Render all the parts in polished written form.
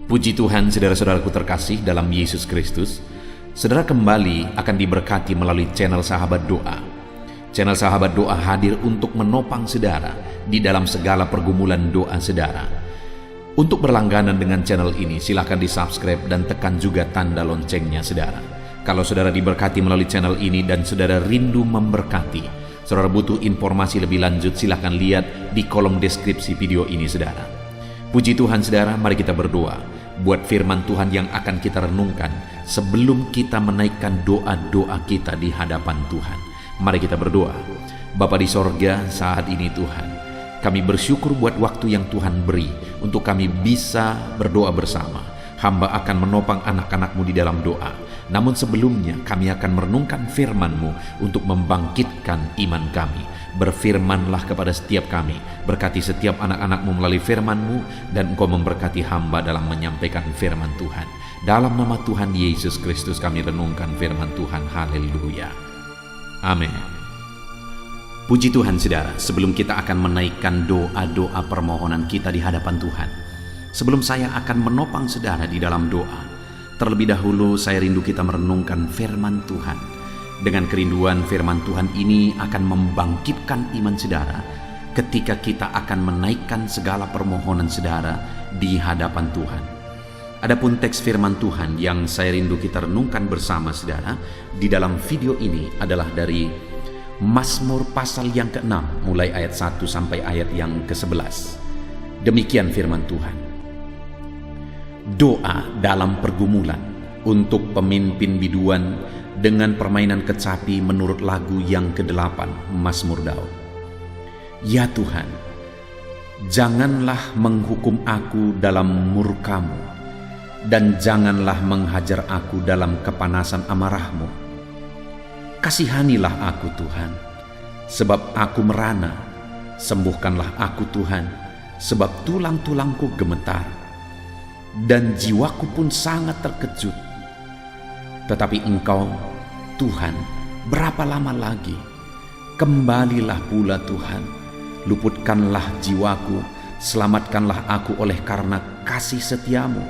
Puji Tuhan, saudara-saudaraku terkasih dalam Yesus Kristus. Saudara kembali akan diberkati melalui channel Sahabat Doa. Channel Sahabat Doa hadir untuk menopang saudara di dalam segala pergumulan doa saudara. Untuk berlangganan dengan channel ini, silakan di-subscribe dan tekan juga tanda loncengnya saudara. Kalau saudara diberkati melalui channel ini dan saudara rindu memberkati, saudara butuh informasi lebih lanjut, silakan lihat di kolom deskripsi video ini saudara. Puji Tuhan saudara, mari kita berdoa buat firman Tuhan yang akan kita renungkan sebelum kita menaikkan doa-doa kita di hadapan Tuhan. Mari kita berdoa. Bapa di sorga, saat ini Tuhan, kami bersyukur buat waktu yang Tuhan beri untuk kami bisa berdoa bersama. Hamba akan menopang anak-anak-Mu di dalam doa. Namun sebelumnya kami akan merenungkan firman-Mu untuk membangkitkan iman kami. Berfirmanlah kepada setiap kami, berkati setiap anak-anak-Mu melalui firman-Mu, dan Engkau memberkati hamba dalam menyampaikan firman Tuhan. Dalam nama Tuhan Yesus Kristus kami renungkan firman Tuhan. Haleluya. Amin. Puji Tuhan saudara, sebelum kita akan menaikkan doa-doa permohonan kita di hadapan Tuhan, sebelum saya akan menopang saudara di dalam doa, terlebih dahulu saya rindu kita merenungkan firman Tuhan. Dengan kerinduan firman Tuhan ini akan membangkitkan iman saudara ketika kita akan menaikkan segala permohonan saudara di hadapan Tuhan. Adapun teks firman Tuhan yang saya rindu kita renungkan bersama saudara di dalam video ini adalah dari Mazmur pasal yang ke-6 mulai ayat 1 sampai ayat yang ke-11. Demikian firman Tuhan. Doa dalam pergumulan untuk pemimpin biduan dengan permainan kecapi menurut lagu yang ke-8 Mazmur Daud. Ya Tuhan, janganlah menghukum aku dalam murka-Mu, dan janganlah menghajar aku dalam kepanasan amarah-Mu. Kasihanilah aku Tuhan, sebab aku merana. Sembuhkanlah aku Tuhan, sebab tulang-tulangku gemetar, dan jiwaku pun sangat terkejut. Tetapi Engkau, Tuhan, berapa lama lagi? Kembalilah pula Tuhan, luputkanlah jiwaku, selamatkanlah aku oleh karena kasih setia-Mu.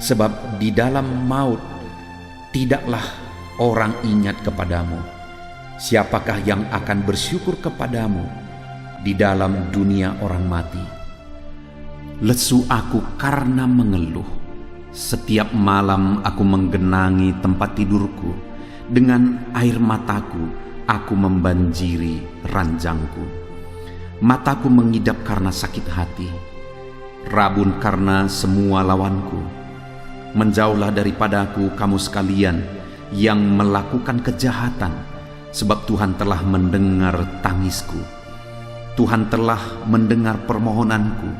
Sebab di dalam maut tidaklah orang ingat kepadamu. Siapakah yang akan bersyukur kepadamu di dalam dunia orang mati? Lesu aku karena mengeluh. Setiap malam aku menggenangi tempat tidurku. Dengan air mataku aku membanjiri ranjangku. Mataku mengidap karena sakit hati, rabun karena semua lawanku. Menjauhlah daripadaku kamu sekalian yang melakukan kejahatan, sebab Tuhan telah mendengar tangisku. Tuhan telah mendengar permohonanku.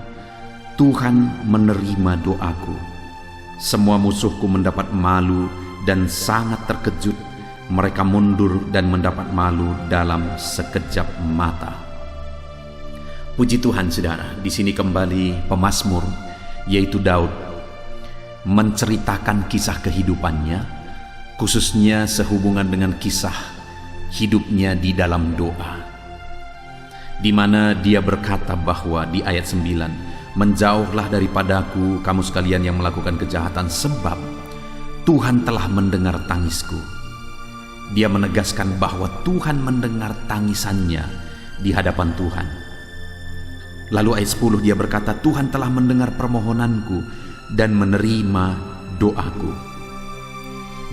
Tuhan menerima doaku. Semua musuhku mendapat malu dan sangat terkejut. Mereka mundur dan mendapat malu dalam sekejap mata. Puji Tuhan saudara, di sini kembali pemazmur yaitu Daud menceritakan kisah kehidupannya, khususnya sehubungan dengan kisah hidupnya di dalam doa, di mana dia berkata bahwa di ayat 9, menjauhlah daripadaku kamu sekalian yang melakukan kejahatan, sebab Tuhan telah mendengar tangisku. Dia menegaskan bahwa Tuhan mendengar tangisannya di hadapan Tuhan. Lalu ayat 10 dia berkata, Tuhan telah mendengar permohonanku dan menerima doaku.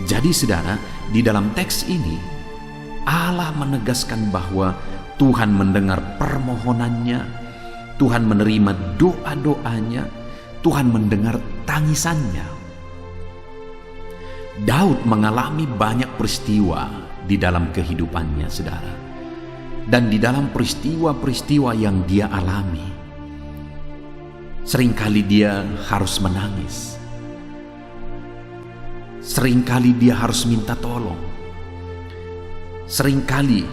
Jadi saudara, di dalam teks ini Allah menegaskan bahwa Tuhan mendengar permohonannya, Tuhan menerima doa-doanya, Tuhan mendengar tangisannya. Daud mengalami banyak peristiwa di dalam kehidupannya, saudara. Dan di dalam peristiwa-peristiwa yang dia alami, seringkali dia harus menangis. Seringkali dia harus minta tolong. Seringkali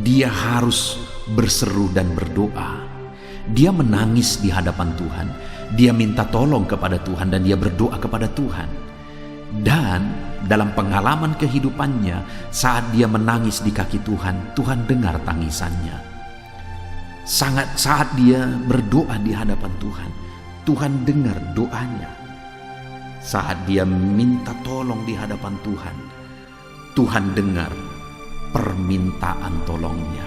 dia harus berseru dan berdoa. Dia menangis di hadapan Tuhan, dia minta tolong kepada Tuhan, dan dia berdoa kepada Tuhan. Dan dalam pengalaman kehidupannya, saat dia menangis di kaki Tuhan, Tuhan dengar tangisannya. Saat dia berdoa di hadapan Tuhan, Tuhan dengar doanya. saat dia minta tolong di hadapan Tuhan, Tuhan dengar permintaan tolongnya.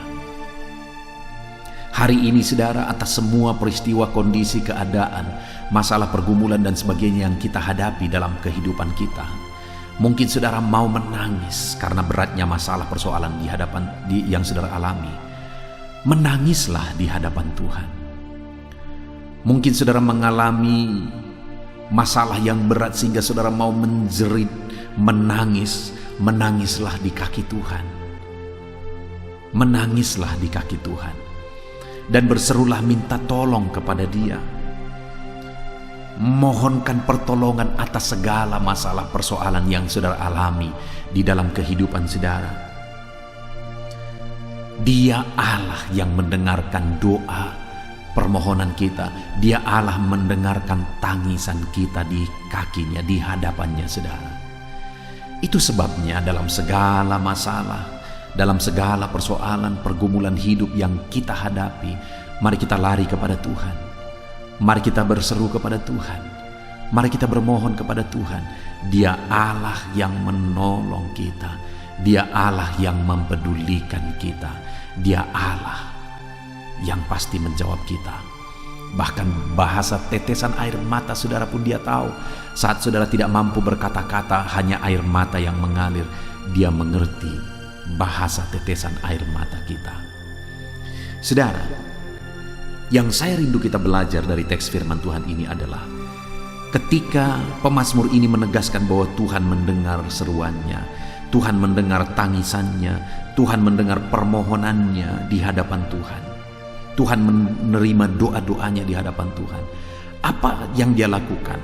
Hari ini saudara, atas semua peristiwa, kondisi, keadaan, masalah, pergumulan dan sebagainya yang kita hadapi dalam kehidupan kita, mungkin saudara mau menangis karena beratnya masalah, persoalan di hadapan yang saudara alami. Menangislah di hadapan Tuhan. Mungkin saudara mengalami masalah yang berat sehingga saudara mau menjerit, menangis. Menangislah di kaki Tuhan. Menangislah di kaki Tuhan. Dan berserulah minta tolong kepada Dia. Mohonkan pertolongan atas segala masalah, persoalan yang saudara alami di dalam kehidupan saudara. Dia Allah yang mendengarkan doa permohonan kita. Dia Allah mendengarkan tangisan kita di kakinya, di hadapannya saudara. Itu sebabnya dalam segala masalah, dalam segala persoalan, pergumulan hidup yang kita hadapi, mari kita lari kepada Tuhan. Mari kita berseru kepada Tuhan. Mari kita bermohon kepada Tuhan. Dia Allah yang menolong kita. Dia Allah yang mempedulikan kita. Dia Allah yang pasti menjawab kita. Bahkan bahasa tetesan air mata saudara pun Dia tahu. Saat saudara tidak mampu berkata-kata, hanya air mata yang mengalir, Dia mengerti bahasa tetesan air mata kita. Saudara, yang saya rindu kita belajar dari teks firman Tuhan ini adalah ketika pemazmur ini menegaskan bahwa Tuhan mendengar seruannya, Tuhan mendengar tangisannya, Tuhan mendengar permohonannya di hadapan Tuhan. Tuhan menerima doa-doanya di hadapan Tuhan. Apa yang dia lakukan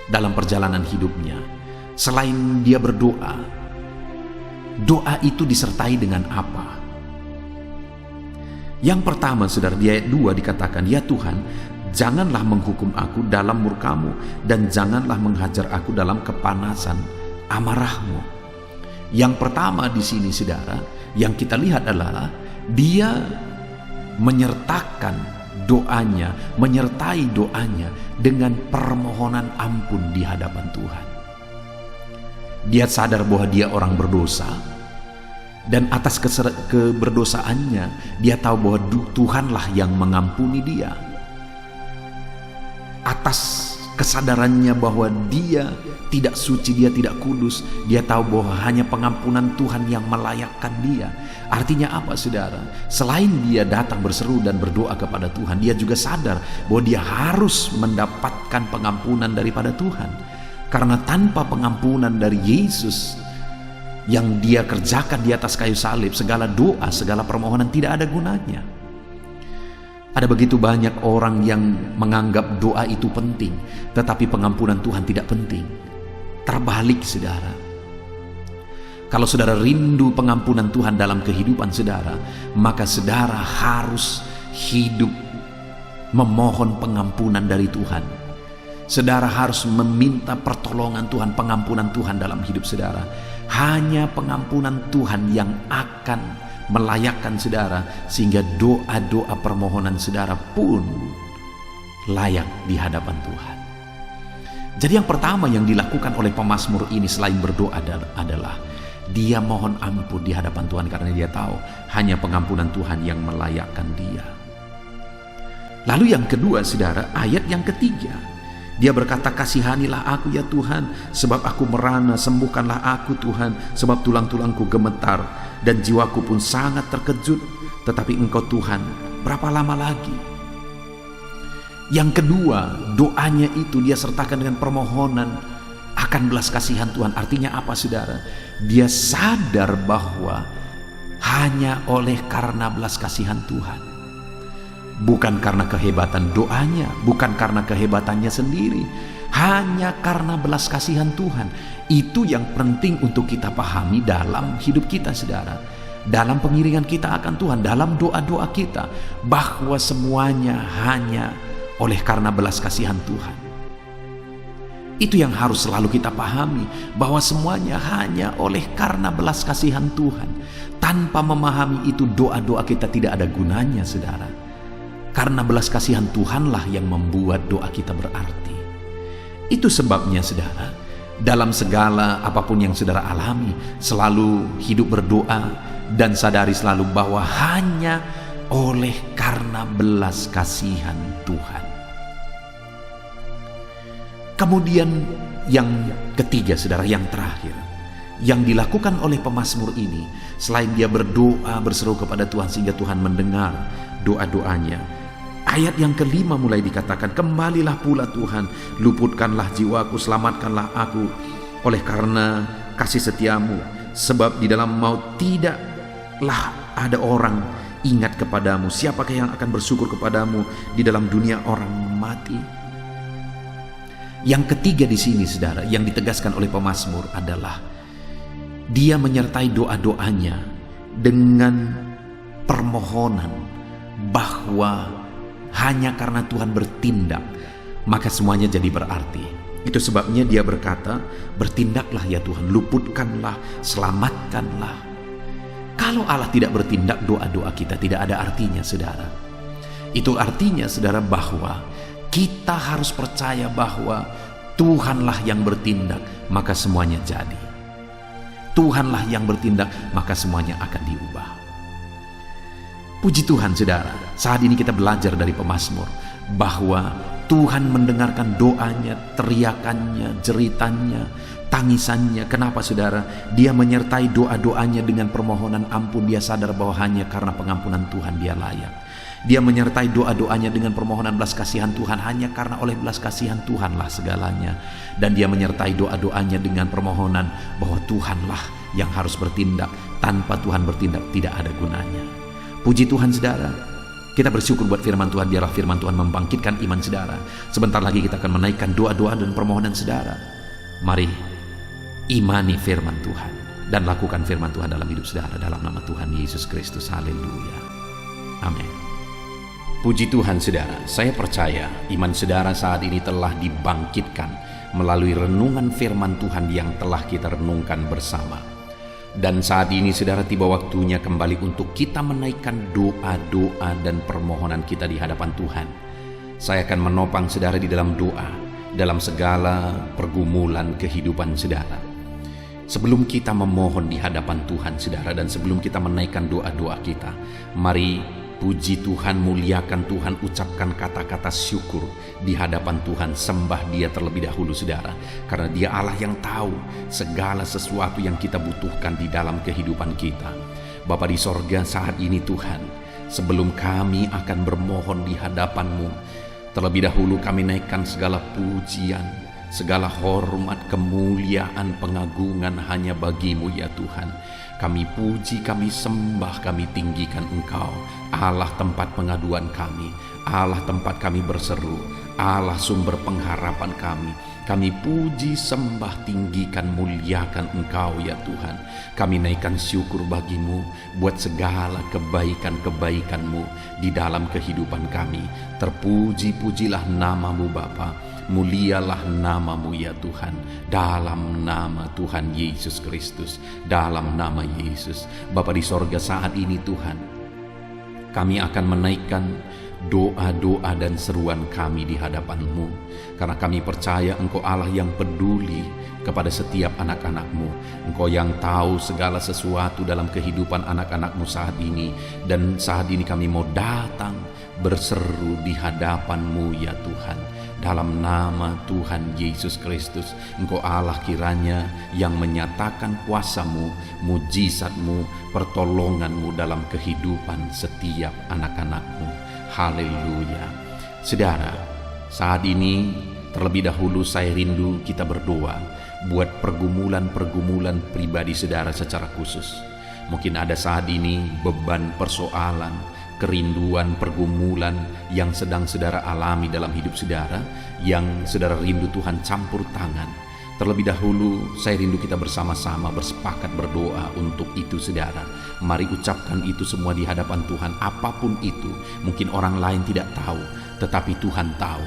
dalam perjalanan hidupnya? Selain dia berdoa, doa itu disertai dengan apa? Yang pertama saudara, di ayat 2 dikatakan, "Ya Tuhan, janganlah menghukum aku dalam murka-Mu, dan janganlah menghajar aku dalam kepanasan amarah-Mu." Yang pertama di sini saudara, yang kita lihat adalah dia menyertakan doanya, menyertai doanya dengan permohonan ampun di hadapan Tuhan. Dia sadar bahwa dia orang berdosa, dan atas keberdosaannya dia tahu bahwa Tuhanlah yang mengampuni dia. Atas kesadarannya bahwa dia tidak suci, dia tidak kudus, dia tahu bahwa hanya pengampunan Tuhan yang melayakkan dia. Artinya apa saudara? Selain dia datang berseru dan berdoa kepada Tuhan, dia juga sadar bahwa dia harus mendapatkan pengampunan daripada Tuhan. Karena tanpa pengampunan dari Yesus yang dia kerjakan di atas kayu salib, segala doa, segala permohonan tidak ada gunanya. Ada begitu banyak orang yang menganggap doa itu penting, tetapi pengampunan Tuhan tidak penting. Terbalik saudara. Kalau saudara rindu pengampunan Tuhan dalam kehidupan saudara, maka saudara harus hidup memohon pengampunan dari Tuhan. Saudara harus meminta pertolongan Tuhan, pengampunan Tuhan dalam hidup saudara. Hanya pengampunan Tuhan yang akan melayakkan saudara, sehingga doa-doa permohonan saudara pun layak di hadapan Tuhan. Jadi yang pertama yang dilakukan oleh pemazmur ini selain berdoa adalah dia mohon ampun di hadapan Tuhan, karena dia tahu hanya pengampunan Tuhan yang melayakkan dia. Lalu yang kedua saudara, ayat yang ketiga, dia berkata, "Kasihanilah aku ya Tuhan, sebab aku merana, sembuhkanlah aku Tuhan, sebab tulang-tulangku gemetar dan jiwaku pun sangat terkejut. Tetapi Engkau Tuhan, berapa lama lagi?" Yang kedua, doanya itu dia sertakan dengan permohonan akan belas kasihan Tuhan. Artinya apa saudara? Dia sadar bahwa hanya oleh karena belas kasihan Tuhan, bukan karena kehebatan doanya, bukan karena kehebatannya sendiri, hanya karena belas kasihan Tuhan. Itu yang penting untuk kita pahami dalam hidup kita saudara, dalam pengiringan kita akan Tuhan, dalam doa-doa kita, bahwa semuanya hanya oleh karena belas kasihan Tuhan. Itu yang harus selalu kita pahami, bahwa semuanya hanya oleh karena belas kasihan Tuhan. Tanpa memahami itu, doa-doa kita tidak ada gunanya saudara. Karena belas kasihan Tuhanlah yang membuat doa kita berarti. Itu sebabnya saudara, dalam segala apapun yang saudara alami, selalu hidup berdoa dan sadari selalu bahwa hanya oleh karena belas kasihan Tuhan. Kemudian yang ketiga saudara, yang terakhir, yang dilakukan oleh pemazmur ini, selain dia berdoa berseru kepada Tuhan sehingga Tuhan mendengar doa-doanya, ayat yang kelima mulai dikatakan, kembalilah pula Tuhan, luputkanlah jiwaku, selamatkanlah aku oleh karena kasih setiamu, sebab di dalam maut tidaklah ada orang ingat kepadamu. Siapakah yang akan bersyukur kepadamu di dalam dunia orang mati? Yang ketiga di sini saudara, yang ditegaskan oleh pemazmur adalah dia menyertai doa-doanya dengan permohonan bahwa hanya karena Tuhan bertindak maka semuanya jadi berarti. Itu sebabnya dia berkata, bertindaklah ya Tuhan, luputkanlah, selamatkanlah. Kalau Allah tidak bertindak, doa-doa kita tidak ada artinya saudara. Itu artinya saudara bahwa kita harus percaya bahwa Tuhanlah yang bertindak, maka semuanya jadi. Tuhanlah yang bertindak, maka semuanya akan diubah. Puji Tuhan saudara, saat ini kita belajar dari pemazmur bahwa Tuhan mendengarkan doanya, teriakannya, jeritannya, tangisannya. Kenapa saudara? Dia menyertai doa-doanya dengan permohonan ampun. Dia sadar bahwa hanya karena pengampunan Tuhan dia layak. Dia menyertai doa-doanya dengan permohonan belas kasihan Tuhan, hanya karena oleh belas kasihan Tuhanlah segalanya. Dan dia menyertai doa-doanya dengan permohonan bahwa Tuhanlah yang harus bertindak. Tanpa Tuhan bertindak tidak ada gunanya. Puji Tuhan saudara, kita bersyukur buat firman Tuhan. Biarlah firman Tuhan membangkitkan iman saudara. Sebentar lagi kita akan menaikkan doa-doa dan permohonan saudara. Mari imani firman Tuhan dan lakukan firman Tuhan dalam hidup saudara, dalam nama Tuhan Yesus Kristus. Haleluya. Amin. Puji Tuhan saudara, saya percaya iman saudara saat ini telah dibangkitkan melalui renungan firman Tuhan yang telah kita renungkan bersama. Dan saat ini saudara, tiba waktunya kembali untuk kita menaikkan doa-doa dan permohonan kita di hadapan Tuhan. Saya akan menopang saudara di dalam doa, dalam segala pergumulan kehidupan saudara. Sebelum kita memohon di hadapan Tuhan saudara, dan sebelum kita menaikkan doa-doa kita, mari puji Tuhan, muliakan Tuhan, ucapkan kata-kata syukur di hadapan Tuhan. Sembah dia terlebih dahulu saudara, karena dia Allah yang tahu segala sesuatu yang kita butuhkan di dalam kehidupan kita. Bapa di sorga, saat ini Tuhan, sebelum kami akan bermohon di hadapan-Mu, terlebih dahulu kami naikkan segala pujian, segala hormat, kemuliaan, pengagungan hanya bagi-Mu ya Tuhan. Kami puji, kami sembah, kami tinggikan Engkau, Allah tempat pengaduan kami, Allah tempat kami berseru, Allah sumber pengharapan kami. Kami puji, sembah, tinggikan, muliakan Engkau ya Tuhan. Kami naikkan syukur bagi-Mu buat segala kebaikan-kebaikan-Mu di dalam kehidupan kami. Terpuji-pujilah nama-Mu Bapa, mulialah nama-Mu ya Tuhan. Dalam nama Tuhan Yesus Kristus, dalam nama Yesus. Bapa di sorga, saat ini Tuhan, kami akan menaikkan doa-doa dan seruan kami di hadapan-Mu, karena kami percaya Engkau Allah yang peduli kepada setiap anak-anak-Mu. Engkau yang tahu segala sesuatu dalam kehidupan anak-anak-Mu saat ini. Dan saat ini kami mau datang berseru di hadapan-Mu ya Tuhan. Dalam nama Tuhan Yesus Kristus, Engkau Allah kiranya yang menyatakan kuasa-Mu, mujizat-Mu, pertolongan-Mu dalam kehidupan setiap anak-anak-Mu. Haleluya. Saudara, saat ini terlebih dahulu saya rindu kita berdoa buat pergumulan-pergumulan pribadi saudara secara khusus. Mungkin ada saat ini beban, persoalan, kerinduan, pergumulan yang sedang saudara alami dalam hidup saudara, yang saudara rindu Tuhan campur tangan. Terlebih dahulu saya rindu kita bersama-sama bersepakat berdoa untuk itu saudara. Mari ucapkan itu semua di hadapan Tuhan. Apapun itu, mungkin orang lain tidak tahu, tetapi Tuhan tahu.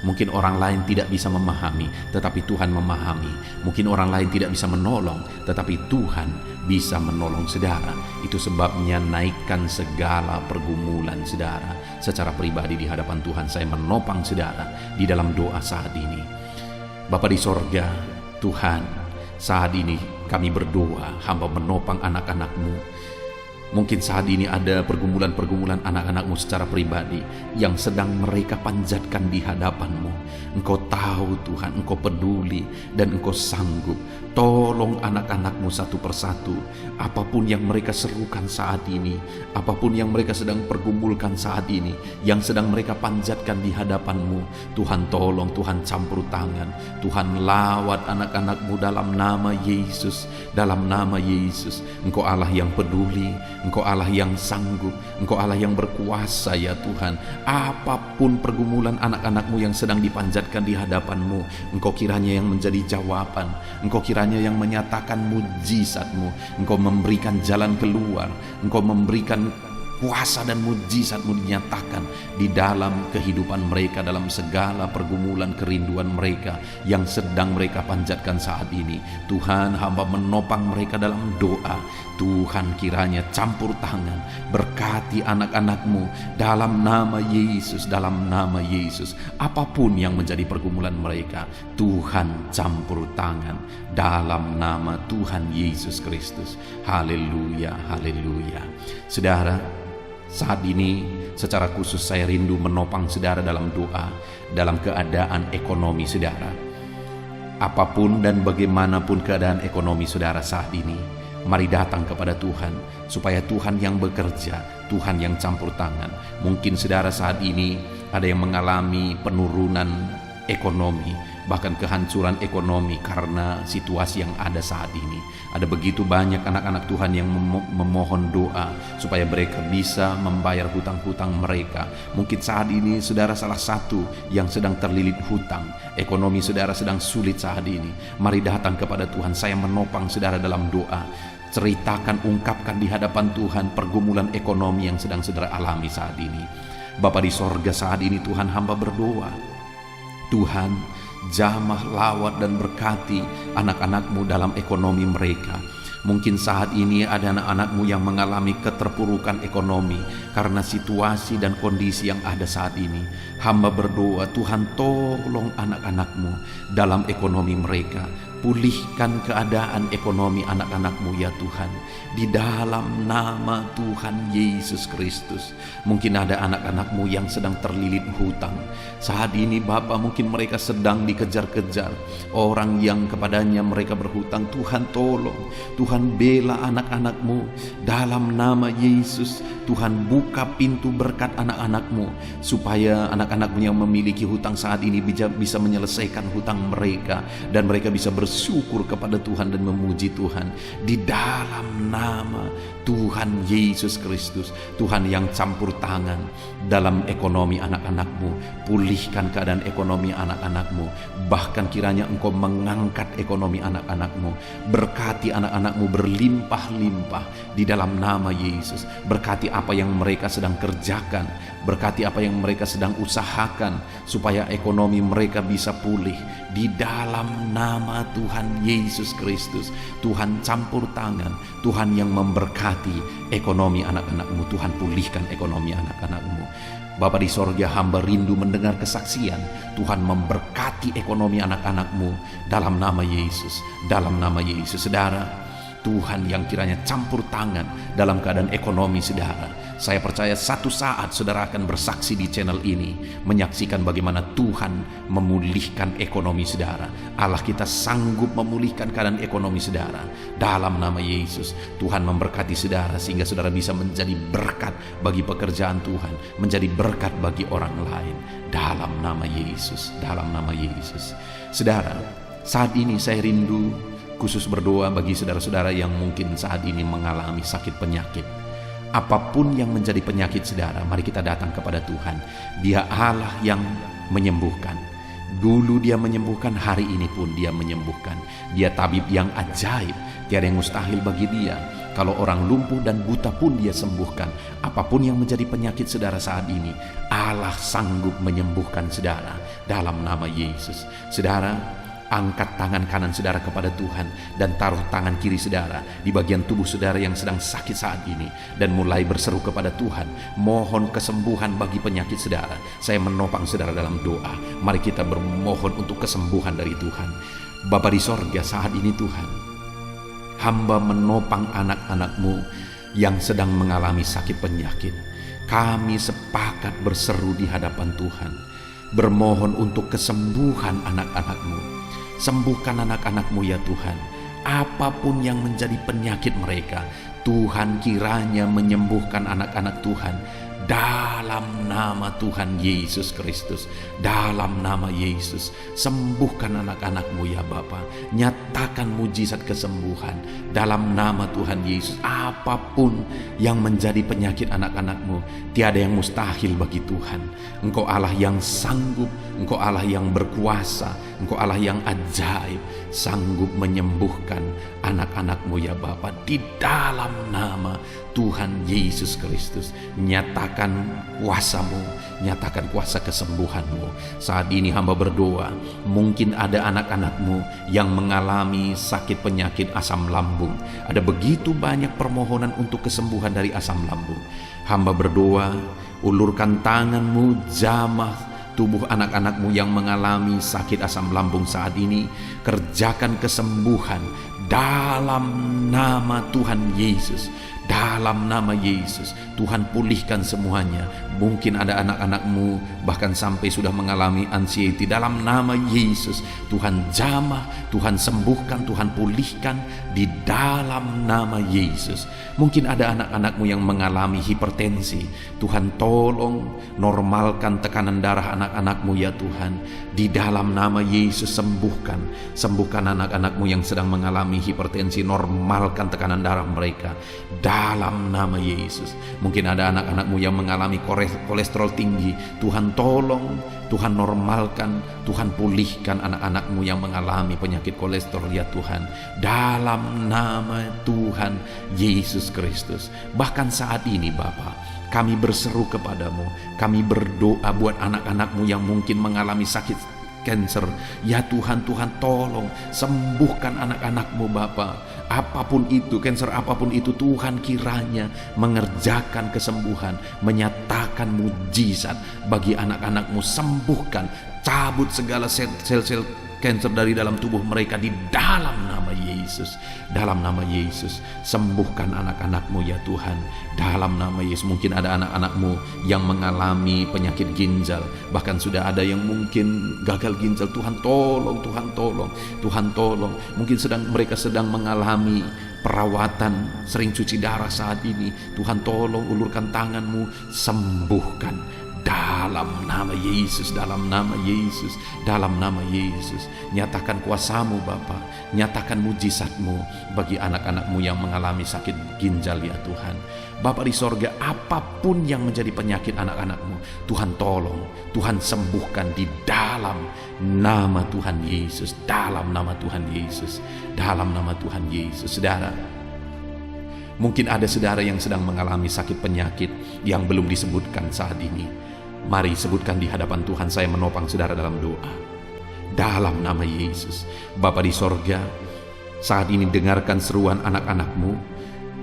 Mungkin orang lain tidak bisa memahami, tetapi Tuhan memahami. Mungkin orang lain tidak bisa menolong, tetapi Tuhan bisa menolong saudara. Itu sebabnya naikkan segala pergumulan saudara secara pribadi di hadapan Tuhan. Saya menopang saudara di dalam doa saat ini. Bapa di sorga, Tuhan, saat ini kami berdoa, hamba menopang anak-anak-Mu. Mungkin saat ini ada pergumulan-pergumulan anak-anak-Mu secara pribadi yang sedang mereka panjatkan di hadapan-Mu. Engkau tahu Tuhan, Engkau peduli dan Engkau sanggup. Tolong anak-anak-Mu satu persatu. Apapun yang mereka serukan saat ini, apapun yang mereka sedang pergumulkan saat ini, yang sedang mereka panjatkan di hadapan-Mu, Tuhan tolong, Tuhan campur tangan. Tuhan lawat anak-anak-Mu dalam nama Yesus, dalam nama Yesus. Engkau Allah yang peduli, Engkau Allah yang sanggup, Engkau Allah yang berkuasa ya Tuhan. Apapun pergumulan anak-anak-Mu yang sedang dipanjatkan di hadapan-Mu, Engkau kiranya yang menjadi jawaban, Engkau kiranya yang menyatakan mujizat-Mu, Engkau memberikan jalan keluar, Engkau memberikan kuasa dan mujizat-Mu dinyatakan di dalam kehidupan mereka, dalam segala pergumulan kerinduan mereka yang sedang mereka panjatkan saat ini. Tuhan, hamba menopang mereka dalam doa. Tuhan kiranya campur tangan, berkati anak-anak-Mu dalam nama Yesus, dalam nama Yesus. Apapun yang menjadi pergumulan mereka, Tuhan campur tangan dalam nama Tuhan Yesus Kristus. Haleluya, haleluya. Saudara, saat ini secara khusus saya rindu menopang saudara dalam doa, dalam keadaan ekonomi saudara. Apapun dan bagaimanapun keadaan ekonomi saudara saat ini, mari datang kepada Tuhan, supaya Tuhan yang bekerja, Tuhan yang campur tangan. Mungkin saudara saat ini ada yang mengalami penurunan ekonomi, bahkan kehancuran ekonomi karena situasi yang ada saat ini. Ada begitu banyak anak-anak Tuhan yang memohon doa supaya mereka bisa membayar hutang-hutang mereka. Mungkin saat ini saudara salah satu yang sedang terlilit hutang, ekonomi saudara sedang sulit saat ini. Mari datang kepada Tuhan, saya menopang saudara dalam doa. Ceritakan, ungkapkan di hadapan Tuhan pergumulan ekonomi yang sedang saudara alami saat ini. Bapa di sorga, saat ini Tuhan hamba berdoa, Tuhan, jamah, lawat dan berkati anak-anak-Mu dalam ekonomi mereka. Mungkin saat ini ada anak-anak-Mu yang mengalami keterpurukan ekonomi karena situasi dan kondisi yang ada saat ini. Hamba berdoa, Tuhan tolong anak-anak-Mu dalam ekonomi mereka. Pulihkan keadaan ekonomi anak-anak-Mu ya Tuhan, di dalam nama Tuhan Yesus Kristus. Mungkin ada anak-anak-Mu yang sedang terlilit hutang saat ini Bapa, mungkin mereka sedang dikejar-kejar orang yang kepadanya mereka berhutang. Tuhan tolong, Tuhan bela anak-anak-Mu dalam nama Yesus. Tuhan buka pintu berkat anak-anak-Mu, supaya anak-anak-Mu yang memiliki hutang saat ini bisa menyelesaikan hutang mereka, dan mereka bisa bersyukur kepada Tuhan dan memuji Tuhan di dalam nama Tuhan Yesus Kristus. Tuhan yang campur tangan dalam ekonomi anak-anak-Mu, pulihkan keadaan ekonomi anak-anak-Mu. Bahkan kiranya Engkau mengangkat ekonomi anak-anak-Mu, berkati anak-anak-Mu berlimpah-limpah di dalam nama Yesus. Berkati apa yang mereka sedang kerjakan, berkati apa yang mereka sedang usahakan, supaya ekonomi mereka bisa pulih di dalam nama Tuhan Yesus Kristus. Tuhan campur tangan, Tuhan yang memberkati ekonomi anak-anak-Mu. Tuhan pulihkan ekonomi anak-anak-Mu. Bapa di sorga, hamba rindu mendengar kesaksian Tuhan memberkati ekonomi anak-anak-Mu dalam nama Yesus, dalam nama Yesus. Saudara, Tuhan yang kiranya campur tangan dalam keadaan ekonomi saudara. Saya percaya satu saat saudara akan bersaksi di channel ini, menyaksikan bagaimana Tuhan memulihkan ekonomi saudara. Allah kita sanggup memulihkan keadaan ekonomi saudara dalam nama Yesus. Tuhan memberkati saudara sehingga saudara bisa menjadi berkat bagi pekerjaan Tuhan, menjadi berkat bagi orang lain dalam nama Yesus, dalam nama Yesus. Saudara, saat ini saya rindu khusus berdoa bagi saudara-saudara yang mungkin saat ini mengalami sakit penyakit. Apapun yang menjadi penyakit saudara, mari kita datang kepada Tuhan. Dia Allah yang menyembuhkan. Dulu Dia menyembuhkan, hari ini pun Dia menyembuhkan. Dia tabib yang ajaib, tiada yang mustahil bagi Dia. Kalau orang lumpuh dan buta pun Dia sembuhkan. Apapun yang menjadi penyakit saudara saat ini, Allah sanggup menyembuhkan saudara dalam nama Yesus. Saudara, Angkat tangan kanan saudara kepada Tuhan dan taruh tangan kiri saudara di bagian tubuh saudara yang sedang sakit saat ini, dan mulai berseru kepada Tuhan, mohon kesembuhan bagi penyakit saudara. Saya menopang saudara dalam doa. Mari kita bermohon untuk kesembuhan dari Tuhan. Bapa di sorga, saat ini Tuhan, hamba menopang anak-anak-Mu yang sedang mengalami sakit penyakit. Kami sepakat berseru di hadapan Tuhan, bermohon untuk kesembuhan anak-anak-Mu. Sembuhkan anak-anak-Mu ya Tuhan. Apapun yang menjadi penyakit mereka, Tuhan kiranya menyembuhkan anak-anak Tuhan. Dalam nama Tuhan Yesus Kristus, dalam nama Yesus, sembuhkan anak-anak-Mu ya Bapa. Nyatakan mujizat kesembuhan dalam nama Tuhan Yesus. Apapun yang menjadi penyakit anak-anak-Mu, tiada yang mustahil bagi Tuhan. Engkau Allah yang sanggup, Engkau Allah yang berkuasa, Engkau Allah yang ajaib, sanggup menyembuhkan anak-anak-Mu ya Bapa. Di dalam nama Tuhan Yesus Kristus, nyatakan kuasa-Mu, nyatakan kuasa kesembuhan-Mu. Saat ini hamba berdoa, mungkin ada anak-anak-Mu yang mengalami sakit penyakit asam lambung. Ada begitu banyak permohonan untuk kesembuhan dari asam lambung. Hamba berdoa, ulurkan tangan-Mu, jamah tubuh anak-anak-Mu yang mengalami sakit asam lambung saat ini. Kerjakan kesembuhan dalam nama Tuhan Yesus. Dalam nama Yesus, Tuhan pulihkan semuanya. Mungkin ada anak-anak-Mu bahkan sampai sudah mengalami anxiety. Dalam nama Yesus, Tuhan jamah, Tuhan sembuhkan, Tuhan pulihkan di dalam nama Yesus. Mungkin ada anak-anak-Mu yang mengalami hipertensi. Tuhan tolong normalkan tekanan darah anak-anak-Mu ya Tuhan. Di dalam nama Yesus, sembuhkan anak-anak-Mu yang sedang mengalami hipertensi. Normalkan tekanan darah mereka dalam nama Yesus. Mungkin ada anak-anak-Mu yang mengalami kolesterol tinggi. Tuhan tolong, Tuhan normalkan, Tuhan pulihkan anak-anak-Mu yang mengalami penyakit kolesterol ya Tuhan. Dalam nama Tuhan Yesus Kristus. Bahkan saat ini Bapa, kami berseru kepadamu, kami berdoa buat anak-anak-Mu yang mungkin mengalami sakit cancer. Ya Tuhan, Tuhan tolong sembuhkan anak-anak-Mu Bapa. Apapun itu, cancer apapun itu, Tuhan kiranya mengerjakan kesembuhan, menyatakan mujizat bagi anak-anak-Mu. Sembuhkan, cabut segala sel-sel cancer dari dalam tubuh mereka di dalam nama Yesus. Dalam nama Yesus, sembuhkan anak-anak-Mu ya Tuhan. Dalam nama Yesus, mungkin ada anak-anak-Mu yang mengalami penyakit ginjal, bahkan sudah ada yang mungkin gagal ginjal. Tuhan tolong, Tuhan tolong, Tuhan tolong. Mungkin mereka sedang mengalami perawatan, sering cuci darah saat ini. Tuhan tolong, ulurkan tangan-Mu, sembuhkan. Dalam nama Yesus, dalam nama Yesus, dalam nama Yesus. Nyatakan kuasa-Mu Bapa, nyatakan mujizat-Mu bagi anak-anak-Mu yang mengalami sakit ginjal ya Tuhan. Bapa di sorga, apapun yang menjadi penyakit anak-anak-Mu, Tuhan tolong, Tuhan sembuhkan di dalam nama Tuhan Yesus. Dalam nama Tuhan Yesus, dalam nama Tuhan Yesus. Saudara, mungkin ada saudara yang sedang mengalami sakit penyakit yang belum disebutkan saat ini. Mari sebutkan di hadapan Tuhan. Saya menopang saudara dalam doa. Dalam nama Yesus, Bapa di sorga, saat ini dengarkan seruan anak-anak-Mu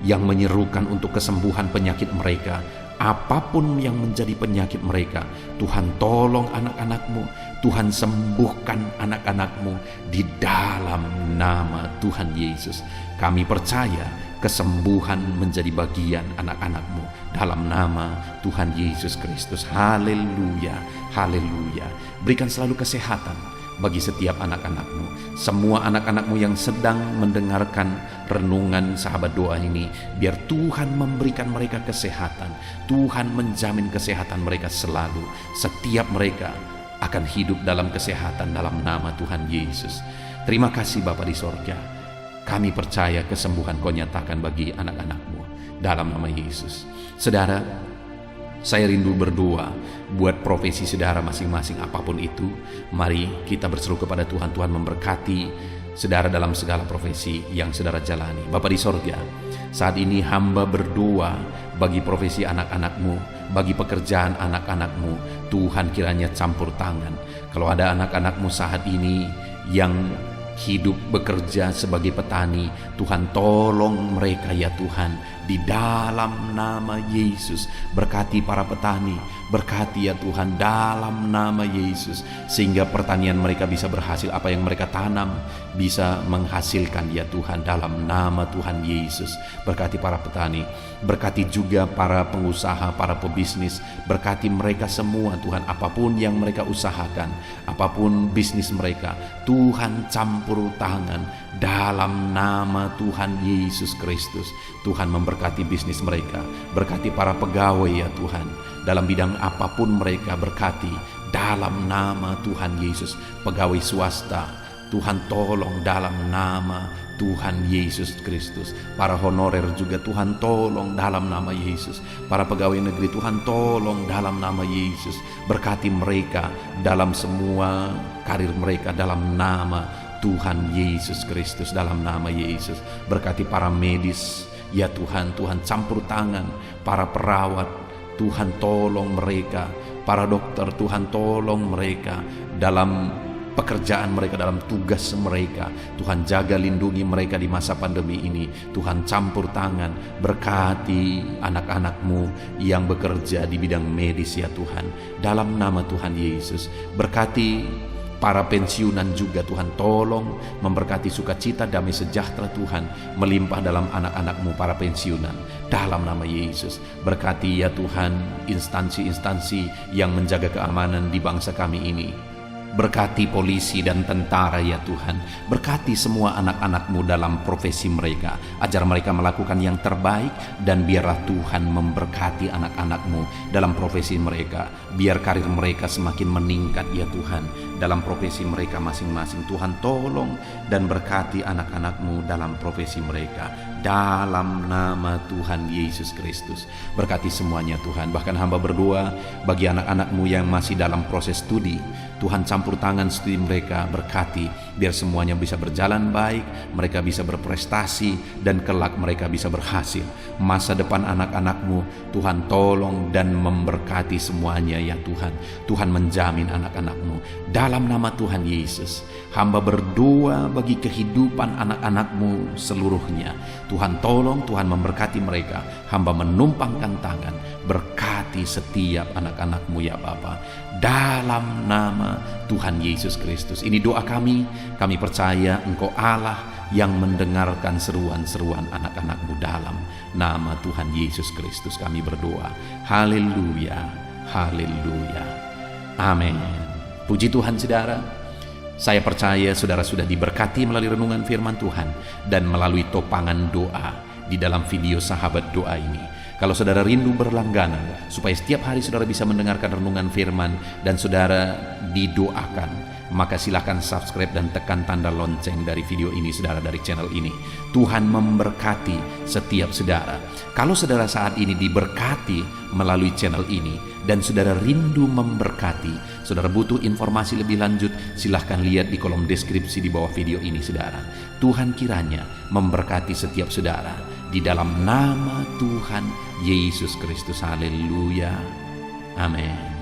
yang menyerukan untuk kesembuhan penyakit mereka. Apapun yang menjadi penyakit mereka, Tuhan tolong anak-anak-Mu, Tuhan sembuhkan anak-anak-Mu di dalam nama Tuhan Yesus. Kami percaya kesembuhan menjadi bagian anak-anak-Mu dalam nama Tuhan Yesus Kristus. Haleluya, haleluya. Berikan selalu kesehatan bagi setiap anak-anak-Mu. Semua anak-anak-Mu yang sedang mendengarkan renungan sahabat doa ini, biar Tuhan memberikan mereka kesehatan. Tuhan menjamin kesehatan mereka selalu. Setiap mereka akan hidup dalam kesehatan dalam nama Tuhan Yesus. Terima kasih Bapa di sorga. Kami percaya kesembuhan Kau nyatakan bagi anak-anak-Mu dalam nama Yesus. Saudara, saya rindu berdoa buat profesi saudara masing-masing apapun itu. Mari kita berseru kepada Tuhan. Tuhan memberkati saudara dalam segala profesi yang saudara jalani. Bapa di sorga, saat ini hamba berdoa bagi profesi anak-anak-Mu, bagi pekerjaan anak-anak-Mu. Tuhan kiranya campur tangan. Kalau ada anak-anak-Mu saat ini yang hidup bekerja sebagai petani. Tuhan, tolong mereka ya Tuhan, di dalam nama Yesus. Berkati para petani, berkati ya Tuhan dalam nama Yesus, sehingga pertanian mereka bisa berhasil, apa yang mereka tanam bisa menghasilkan ya Tuhan, dalam nama Tuhan Yesus. Berkati para petani, berkati juga para pengusaha, para pebisnis, berkati mereka semua Tuhan, apapun yang mereka usahakan, apapun bisnis mereka, Tuhan campur tangan dalam nama Tuhan Yesus Kristus. Tuhan memberkati bisnis mereka, berkati para pegawai ya Tuhan, dalam bidang apapun mereka, berkati dalam nama Tuhan Yesus. Pegawai swasta, Tuhan tolong dalam nama Tuhan Yesus Kristus. Para honorer juga Tuhan tolong dalam nama Yesus. Para pegawai negeri Tuhan tolong dalam nama Yesus. Berkati mereka dalam semua karir mereka dalam nama Tuhan Yesus Kristus, dalam nama Yesus. Berkati para medis ya Tuhan, Tuhan campur tangan. Para perawat, Tuhan tolong mereka. Para dokter, Tuhan tolong mereka dalam pekerjaan mereka, dalam tugas mereka. Tuhan jaga lindungi mereka di masa pandemi ini. Tuhan campur tangan, berkati anak-anak-Mu yang bekerja di bidang medis ya Tuhan, dalam nama Tuhan Yesus. Berkati para pensiunan juga Tuhan, tolong memberkati sukacita, damai sejahtera Tuhan melimpah dalam anak-anak-Mu para pensiunan, dalam nama Yesus. Berkati ya Tuhan instansi-instansi yang menjaga keamanan di bangsa kami ini. Berkati polisi dan tentara ya Tuhan. Berkati semua anak-anak-Mu dalam profesi mereka. Ajar mereka melakukan yang terbaik, dan biarlah Tuhan memberkati anak-anak-Mu dalam profesi mereka. Biar karir mereka semakin meningkat ya Tuhan dalam profesi mereka masing-masing. Tuhan tolong dan berkati anak-anak-Mu dalam profesi mereka, dalam nama Tuhan Yesus Kristus. Berkati semuanya Tuhan. Bahkan hamba berdoa bagi anak-anak-Mu yang masih dalam proses studi. Tuhan campur tangan studi mereka, berkati biar semuanya bisa berjalan baik, mereka bisa berprestasi, dan kelak mereka bisa berhasil. Masa depan anak-anak-Mu Tuhan tolong dan memberkati semuanya ya Tuhan. Tuhan menjamin anak-anak-Mu dalam nama Tuhan Yesus. Hamba berdoa bagi kehidupan anak-anak-Mu seluruhnya. Tuhan tolong, Tuhan memberkati mereka. Hamba menumpangkan tangan, berkati setiap anak-anak-Mu ya Bapa, dalam nama Tuhan Yesus Kristus. Ini doa kami. Kami percaya Engkau Allah yang mendengarkan seruan-seruan anak-anak-Mu, dalam nama Tuhan Yesus Kristus kami berdoa. Haleluya, haleluya, amin. Puji Tuhan saudara. Saya percaya saudara sudah diberkati melalui renungan firman Tuhan dan melalui topangan doa di dalam video sahabat doa ini. Kalau saudara rindu berlangganan supaya setiap hari saudara bisa mendengarkan renungan firman dan saudara didoakan, maka silakan subscribe dan tekan tanda lonceng dari video ini saudara, dari channel ini. Tuhan memberkati setiap saudara. Kalau saudara saat ini diberkati melalui channel ini dan saudara rindu memberkati, saudara butuh informasi lebih lanjut, silahkan lihat di kolom deskripsi di bawah video ini saudara. Tuhan kiranya memberkati setiap saudara di dalam nama Tuhan Yesus Kristus. Haleluya, amin.